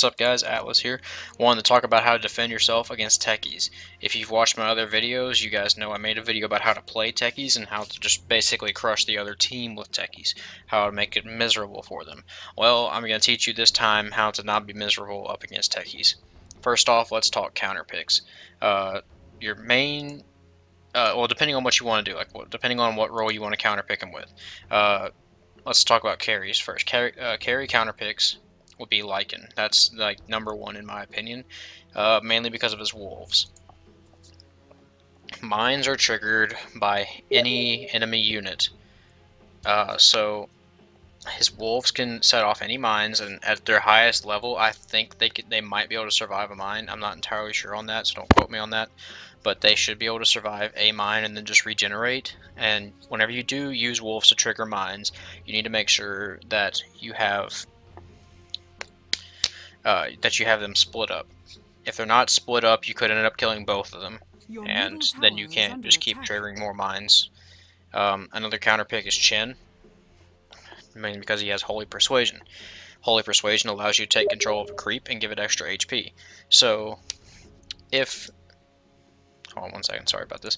What's up guys, Atlas here. Wanted to talk about how to defend yourself against techies. If you've watched my other videos, you guys know I made a video about how to play techies and how to just basically crush the other team with techies. How to make it miserable for them. Well, I'm going to teach you this time how to not be miserable up against techies. First off, let's talk counter picks. Your main, well, depending on what you want to do, depending on what role you want to counter pick them with. Let's talk about carries first. Carry counter picks would be Lycan. That's like #1 in my opinion, mainly because of his wolves. Mines are triggered by any enemy unit, so his wolves can set off any mines, and at their highest level, I think they might be able to survive a mine. I'm not entirely sure on that, so don't quote me on that. But they should be able to survive a mine and then just regenerate. And whenever you do use wolves to trigger mines, you need to make sure that you have them split up. If they're not split up, you could end up killing both of them, and then you can't just keep triggering more mines. Another counter pick is Chen, mainly because he has Holy Persuasion. Holy Persuasion allows you to take control of a creep and give it extra HP. So, hold on 1 second, sorry about this.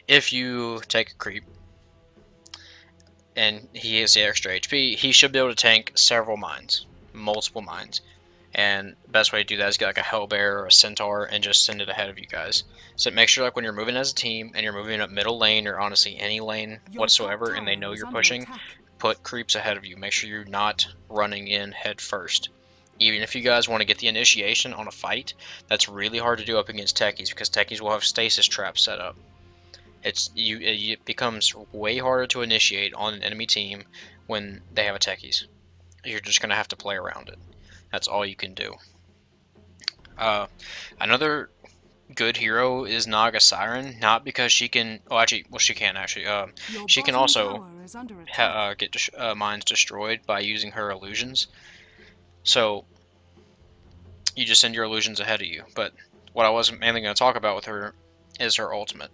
If you take a creep and he has the extra HP, he should be able to tank several mines, multiple mines. And the best way to do that is get like a Hellbear or a Centaur and just send it ahead of you guys. So make sure like when you're moving as a team and you're moving up middle lane or honestly any lane whatsoever and they know you're pushing, put creeps ahead of you. Make sure you're not running in head first. Even if you guys want to get the initiation on a fight, that's really hard to do up against techies because techies will have stasis traps set up. It becomes way harder to initiate on an enemy team when they have a techies. You're just going to have to play around it. That's all you can do. Another good hero is Naga Siren, not because she can, she can actually. She can also get mines destroyed by using her illusions. So you just send your illusions ahead of you. But what I wasn't mainly going to talk about with her is her ultimate.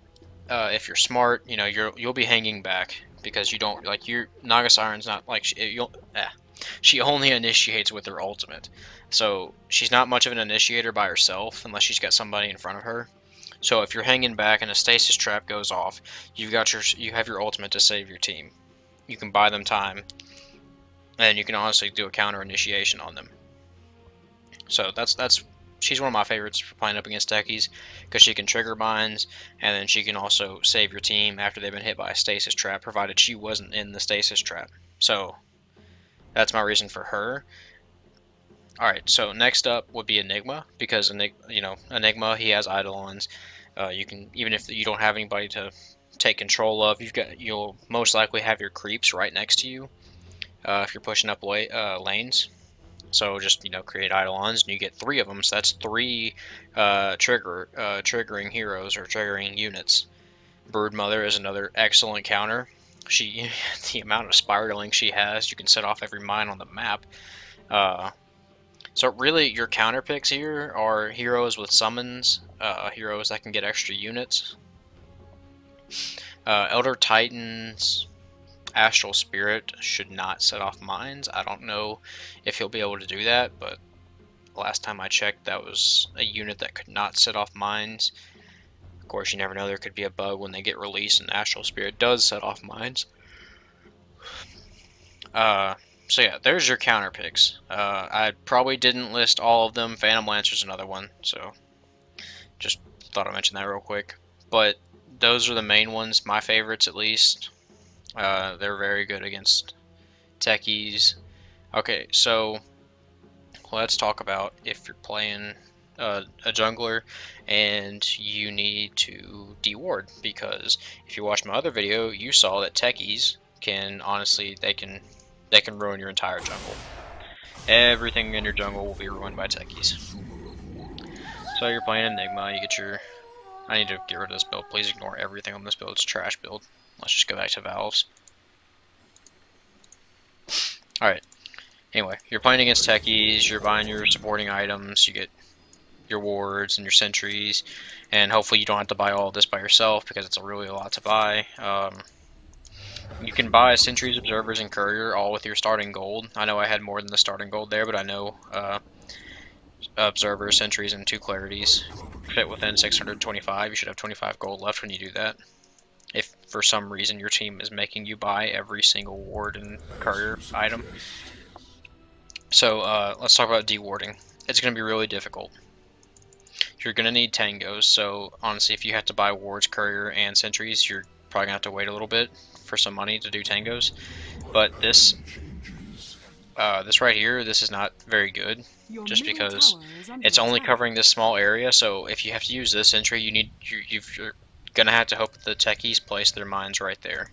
If you're smart, you know you'll be hanging back because you don't like your Naga Siren's not like she only initiates with her ultimate, so she's not much of an initiator by herself unless she's got somebody in front of her. So if you're hanging back and a stasis trap goes off, you have your ultimate to save your team. You can buy them time, and you can honestly do a counter initiation on them. So she's one of my favorites for playing up against techies because she can trigger mines, and then she can also save your team after they've been hit by a stasis trap, provided she wasn't in the stasis trap. So that's my reason for her. Alright, so next up would be Enigma, because Enigma, he has Eidolons. You can, even if you don't have anybody to take control of, you'll most likely have your creeps right next to you if you're pushing up lanes. So just create Eidolons and you get 3 of them. So that's 3 triggering heroes or triggering units. Broodmother is another excellent counter. The amount of spiraling she has, you can set off every mine on the map. So really, your counter picks here are heroes with summons, heroes that can get extra units. Elder Titans, Astral Spirit should not set off mines. I don't know if he'll be able to do that, but last time I checked, that was a unit that could not set off mines. Of course, you never know, there could be a bug when they get released and Astral Spirit does set off mines. So yeah, there's your counter picks. I probably didn't list all of them. Phantom Lancer's another one, so just thought I'd mention that real quick. But those are the main ones, my favorites at least. They're very good against techies. Okay, so let's talk about if you're playing a jungler and you need to deward, because if you watched my other video, you saw that techies can honestly they can ruin your entire jungle. Everything in your jungle will be ruined by techies. So you're playing Enigma, you get your. I need to get rid of this build. Please ignore everything on this build. It's a trash build. Let's just go back to valves. Alright. Anyway, you're playing against techies, you're buying your supporting items, you get your wards and your sentries, and hopefully you don't have to buy all of this by yourself because it's really a lot to buy. You can buy sentries, observers, and courier all with your starting gold. I know I had more than the starting gold there, but I know observers, sentries, and 2 clarities fit within 625. You should have 25 gold left when you do that. If for some reason your team is making you buy every single ward and courier item. So let's talk about dewarding. It's going to be really difficult. You're going to need tangos, so honestly if you have to buy wards, courier, and sentries, you're probably going to have to wait a little bit for some money to do tangos. But this right here, this is not very good, just because it's only covering this small area. So if you have to use this sentry, you're going to have to hope that the techies place their mines right there.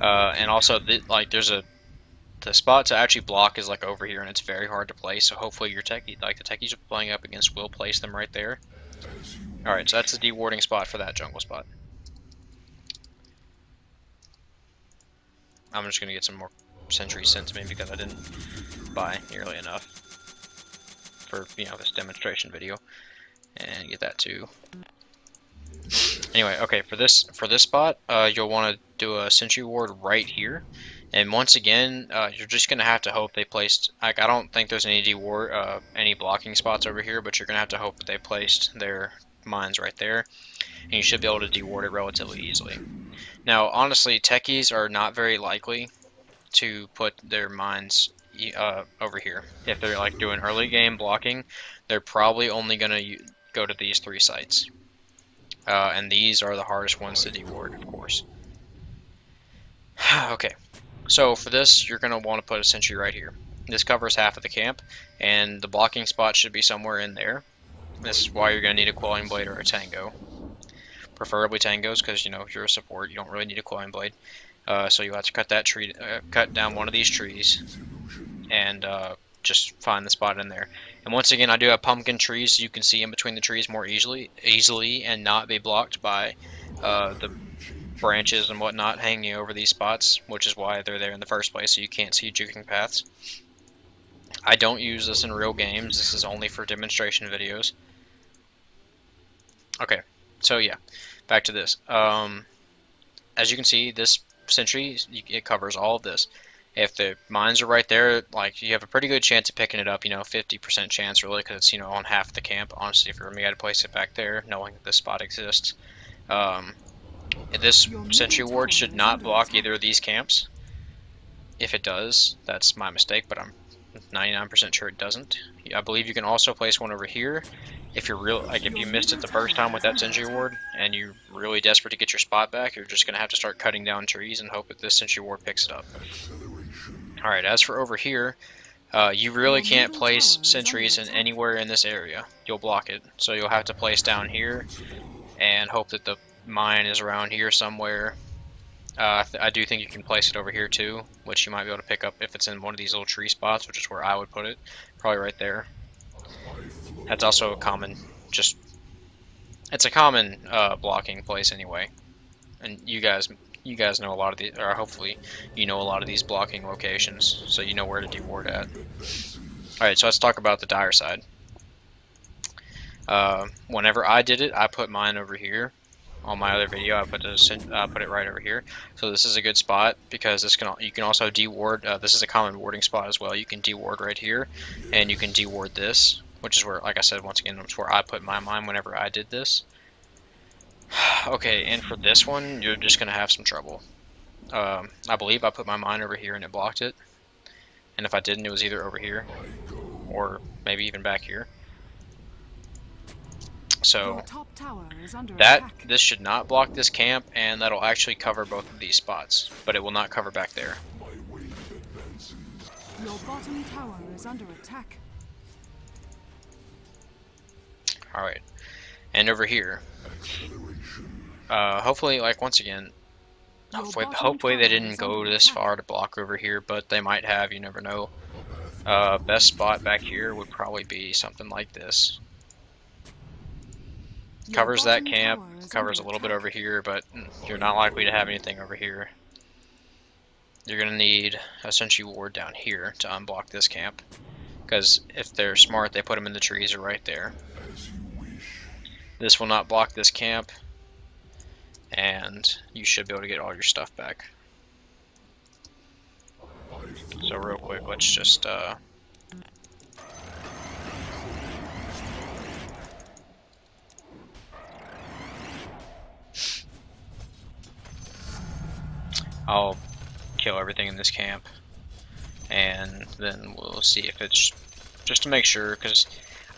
And also, there's the spot to actually block is like over here, and it's very hard to place. So hopefully your techie, like the techies you're playing up against, will place them right there. All right, so that's the dewarding spot for that jungle spot. I'm just gonna get some more sentries sent to me because I didn't buy nearly enough for this demonstration video, and get that too. Anyway, okay, for this spot, you'll want to do a sentry ward right here. And once again, you're just gonna have to hope they placed. Like, I don't think there's any blocking spots over here, but you're gonna have to hope that they placed their mines right there, and you should be able to deward it relatively easily. Now, honestly, techies are not very likely to put their mines over here. If they're like doing early game blocking, they're probably only gonna go to these 3 sites, and these are the hardest ones to deward, of course. Okay. So for this, you're going to want to put a sentry right here. This covers half of the camp, and the blocking spot should be somewhere in there. This is why you're going to need a quelling blade or a tango. Preferably tangos, because if you're a support, you don't really need a quelling blade. So you have to cut that tree, cut down one of these trees, and just find the spot in there. And once again, I do have pumpkin trees, so you can see in between the trees more easily, and not be blocked by the branches and whatnot hanging over these spots, which is why they're there in the first place, so you can't see juking paths. I don't use this in real games. This is only for demonstration videos. Okay, so yeah, back to this. As you can see, this sentry, it covers all of this. If the mines are right there, like, you have a pretty good chance of picking it up, 50% chance really, because it's, on half the camp. Honestly, if it were me, I'd place it back there, knowing that this spot exists. This sentry ward should not block either of these camps. If it does, that's my mistake, but I'm 99% sure it doesn't. I believe you can also place one over here. If you're if you missed it the first time with that sentry ward and you're really desperate to get your spot back, you're just going to have to start cutting down trees and hope that this sentry ward picks it up. Alright, as for over here, you really can't place sentries in anywhere in this area. You'll block it. So you'll have to place down here and hope that the mine is around here somewhere. I do think you can place it over here too, which you might be able to pick up if it's in one of these little tree spots, which is where I would put it. Probably right there. That's also a common, it's a common blocking place anyway. And you guys know a lot of these, or hopefully you know a lot of these blocking locations, so you know where to deward at. Alright, so let's talk about the dire side. Whenever I did it, I put mine over here. On my other video, I put it right over here. So this is a good spot because you can also deward. This is a common warding spot as well. You can deward right here, and you can deward this, which is where, like I said, once again, it's where I put my mine whenever I did this. Okay, and for this one, you're just gonna have some trouble. I believe I put my mine over here and it blocked it, and if I didn't, it was either over here or maybe even back here. So this should not block this camp, and that'll actually cover both of these spots, but it will not cover back there. Your bottom tower is under attack. Alright, and over here, hopefully, once again, hopefully they didn't go this far to block over here, but they might have, you never know. Best spot back here would probably be something like this. Covers that camp, covers a little bit over here, but you're not likely to have anything over here. You're going to need a sentry ward down here to unblock this camp, because if they're smart, they put them in the trees or right there. This will not block this camp, and you should be able to get all your stuff back. So real quick, let's just I'll kill everything in this camp, and then we'll see if it's just to make sure, because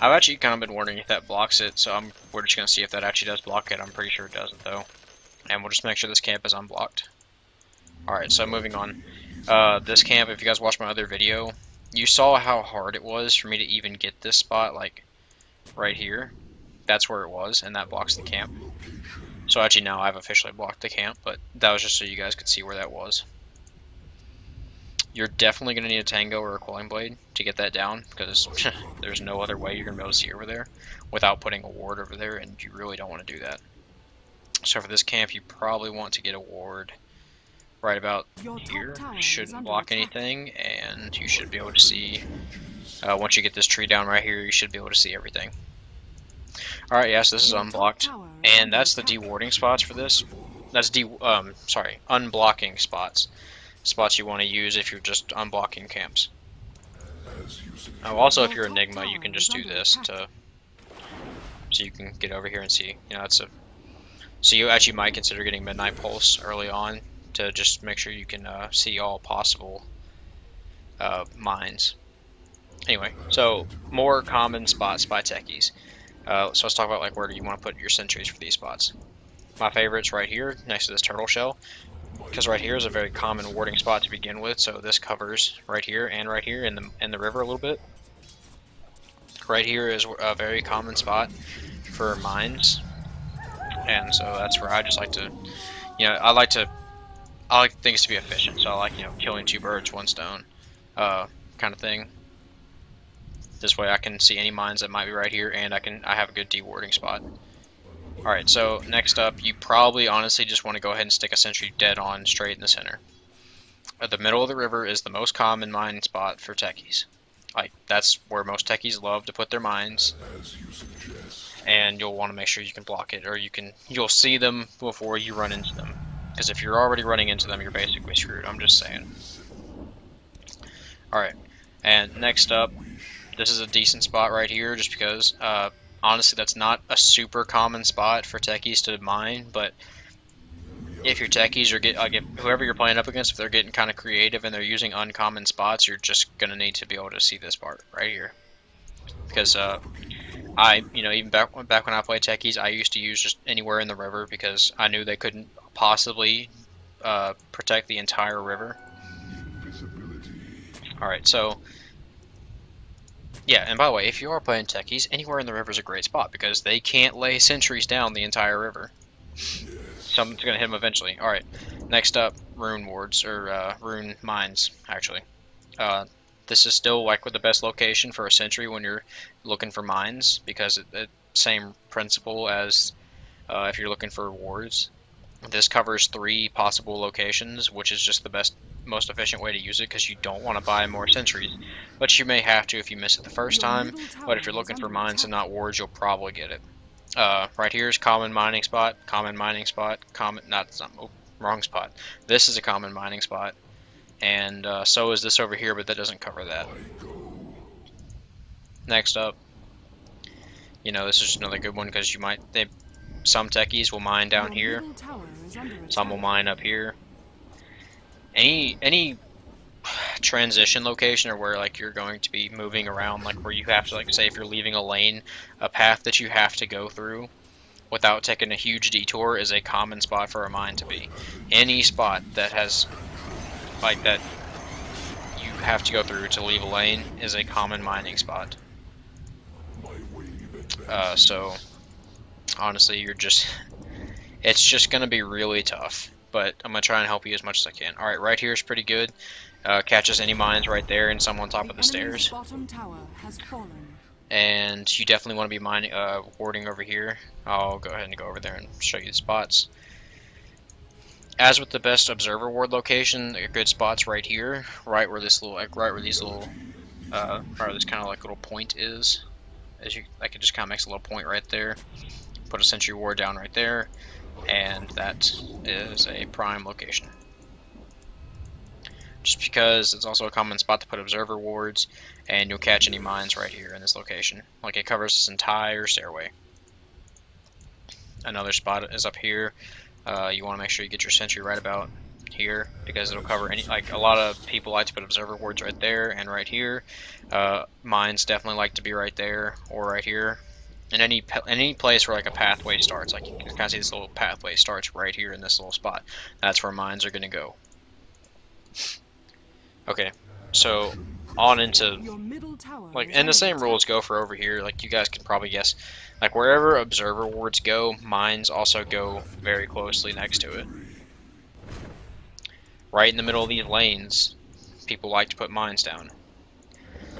I've actually kind of been wondering if that blocks it. So we're just gonna see if that actually does block it. I'm pretty sure it doesn't though, and we'll just make sure this camp is unblocked. All right, so moving on. This camp, if you guys watched my other video, you saw how hard it was for me to even get this spot, like right here. That's where it was, and that blocks the camp. So actually now I've officially blocked the camp, but that was just so you guys could see where that was. You're definitely going to need a tango or a coiling blade to get that down, because there's no other way you're going to be able to see over there without putting a ward over there, and you really don't want to do that. So for this camp, you probably want to get a ward right about here. Shouldn't block anything, and you should be able to see, once you get this tree down right here, you should be able to see everything. Alright, yes, this is unblocked, and that's the dewarding spots for this. That's unblocking spots. Spots you want to use if you're just unblocking camps. Also, if you're Enigma, you can just do this so you can get over here and see. You know, so you actually might consider getting Midnight Pulse early on to just make sure you can see all possible mines. Anyway, so more common spots by techies. So let's talk about like where do you want to put your sentries for these spots. My favorite's right here next to this turtle shell, because right here is a very common warding spot to begin with. So this covers right here and right here in the river a little bit. Right here is a very common spot for mines, and so that's where I just like to, you know, I like things to be efficient. So I like, you know, killing two birds, one stone, kind of thing. This way I can see any mines that might be right here, and I have a good dewarding spot. Alright, so next up, you probably honestly just want to go ahead and stick a sentry dead on straight in the center. The middle of the river is the most common mine spot for techies. Like, that's where most techies love to put their mines, and you'll want to make sure you can block it, or you'll see them before you run into them. Because if you're already running into them, you're basically screwed. I'm just saying. Alright, and next up, this is a decent spot right here, just because, honestly, that's not a super common spot for techies to mine, but if your techies are whoever you're playing up against, if they're getting kind of creative and they're using uncommon spots, you're just gonna need to be able to see this part right here. Because even back when I played techies, I used to use just anywhere in the river because I knew they couldn't possibly protect the entire river. All right, so. Yeah, and by the way, if you are playing techies, anywhere in the river is a great spot because they can't lay sentries down the entire river. Something's going to hit them eventually. Alright, next up, rune wards, or rune mines, actually. This is still like the best location for a sentry when you're looking for mines, because it's same principle as if you're looking for wards. This covers 3 possible locations, which is just the most efficient way to use it, because you don't want to buy more sentries, but you may have to if you miss it the first time. But if you're looking for mines and not wards, you'll probably get it. Right here is common mining spot, wrong spot. This is a common mining spot, and so is this over here, but that doesn't cover that. Next up, this is just another good one because some techies will mine down here, some will mine up here. Any transition location, or where like you're going to be moving around, like where you have to, like, say if you're leaving a lane, a path that you have to go through without taking a huge detour, is a common spot for a mine to be. Any spot that has like that you have to go through to leave a lane is a common mining spot. So honestly, it's just gonna be really tough, but I'm gonna try and help you as much as I can. Alright, right here is pretty good. Catches any mines right there and some on top of the stairs. And you definitely want to be mining, warding over here. I'll go ahead and go over there and show you the spots. As with the best observer ward location, a good spot's right here, right where this little, right where this kind of like little point is. It just kind of makes a little point right there. Put a sentry ward down right there, and that is a prime location. just because it's also a common spot to put observer wards, and you'll catch any mines right here in this location. Like, it covers this entire stairway. Another spot is up here. You want to make sure you get your sentry right about here, because it'll cover any, like, a lot of people like to put observer wards right there and right here. Mines definitely like to be right there or right here. And any place where like a pathway starts, like you can kind of see this little pathway starts right here in this little spot. That's where mines are gonna go. Okay, so on into, like, and the same rules go for over here. Like, you guys can probably guess, like, wherever observer wards go, mines also go very closely next to it. Right in the middle of these lanes, people like to put mines down.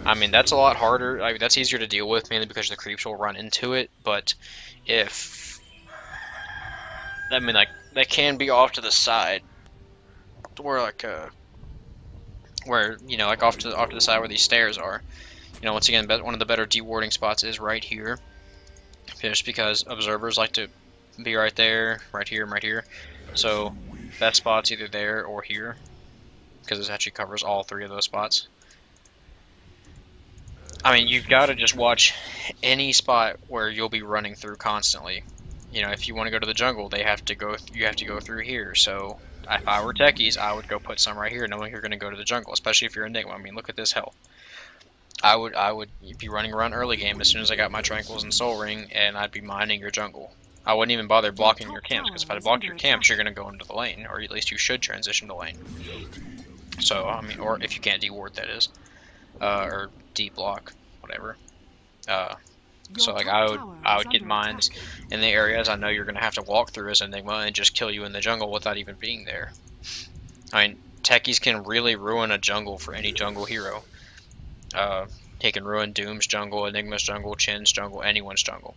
I mean, that's a lot harder. Like, that's easier to deal with, mainly because the creeps will run into it. But if, I mean, like, they can be off to the side, where like where, you know, like off to the side where these stairs are. You know, once again, one of the better dewarding spots is right here, just because observers like to be right there, right here, and right here. So that spot's either there or here, because it actually covers all three of those spots. I mean, you've got to just watch any spot where you'll be running through constantly. You know, if you want to go to the jungle, you have to go through here. So if I were techies, I would go put some right here, knowing you're going to go to the jungle, especially if you're Enigma. I mean, look at this health. I would be running around early game as soon as I got my tranquils and soul ring, and I'd be mining your jungle. I wouldn't even bother blocking your camps, because if I block your camps, you're going to go into the lane, or at least you should transition to lane. So, I mean, or if you can't deward, that is. Or D-block, whatever. So like I would get mines in the areas I know you're gonna have to walk through as Enigma and just kill you in the jungle without even being there. I mean, techies can really ruin a jungle for any jungle hero. He can ruin Doom's jungle, Enigma's jungle, Chin's jungle, anyone's jungle.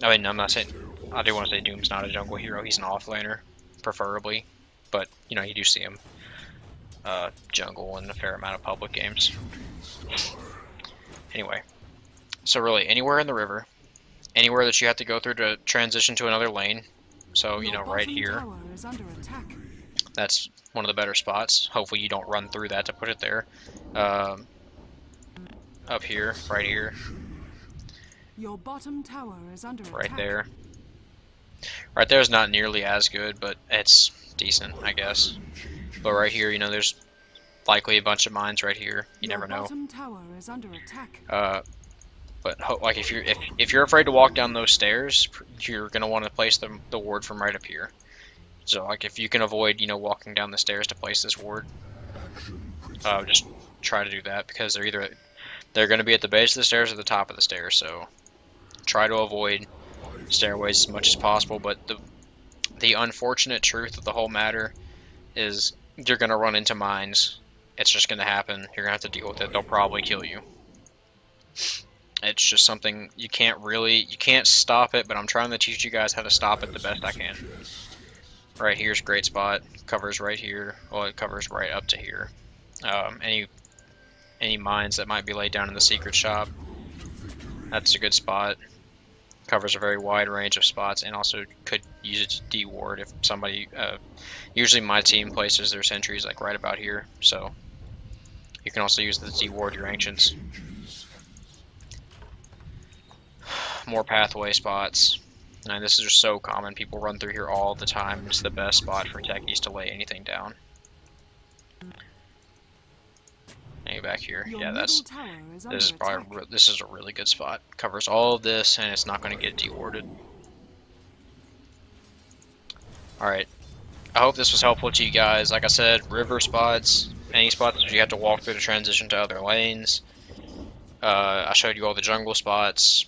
I mean, I'm not saying, I do want to say Doom's not a jungle hero. He's an offlaner, preferably, but you know, you do see him jungle in a fair amount of public games. Anyway, so really anywhere in the river, anywhere that you have to go through to transition to another lane. So, you know, right here, that's one of the better spots. Hopefully you don't run through that to put it there. Up here, right here, your bottom tower is under right attack. there. Right there is not nearly as good, but it's decent, I guess. But right here, you know, there's likely a bunch of mines right here. You never know. Tower is under attack. But like if you're afraid to walk down those stairs, you're gonna want to place the ward from right up here. So like if you can avoid, you know, walking down the stairs to place this ward, just try to do that, because they're gonna be at the base of the stairs or the top of the stairs. So try to avoid stairways as much as possible. But the unfortunate truth of the whole matter is you're gonna run into mines. It's just gonna happen. You're gonna have to deal with it. They'll probably kill you. It's just something you can't stop it, but I'm trying to teach you guys how to stop it the best I can. Right here's a great spot. Covers right here. Well, it covers right up to here. Any mines that might be laid down in the secret shop, that's a good spot. Covers a very wide range of spots, and also could use it to deward if somebody, usually my team places their sentries like right about here, so you can also use the deward your ancients. More pathway spots. And this is just so common. People run through here all the time. It's the best spot for techies to lay anything down. And back here, yeah, this is a really good spot. Covers all of this, and it's not going to get dewarded. All right. I hope this was helpful to you guys. Like I said, river spots, any spots that you have to walk through to transition to other lanes. I showed you all the jungle spots.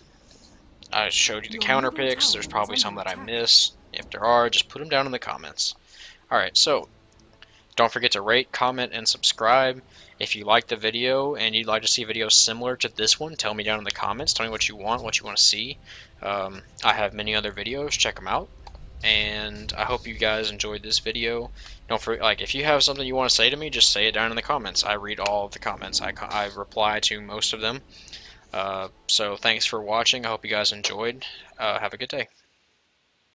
I showed you the counter picks. There's probably some that I missed. If there are, just put them down in the comments. Alright, so don't forget to rate, comment, and subscribe. If you liked the video and you'd like to see videos similar to this one, tell me down in the comments. Tell me what you want to see. I have many other videos. Check them out. And I hope you guys enjoyed this video. Don't forget, like, if you have something you want to say to me, just say it down in the comments. I read all of the comments. I reply to most of them. So thanks for watching. I hope you guys enjoyed. Have a good day.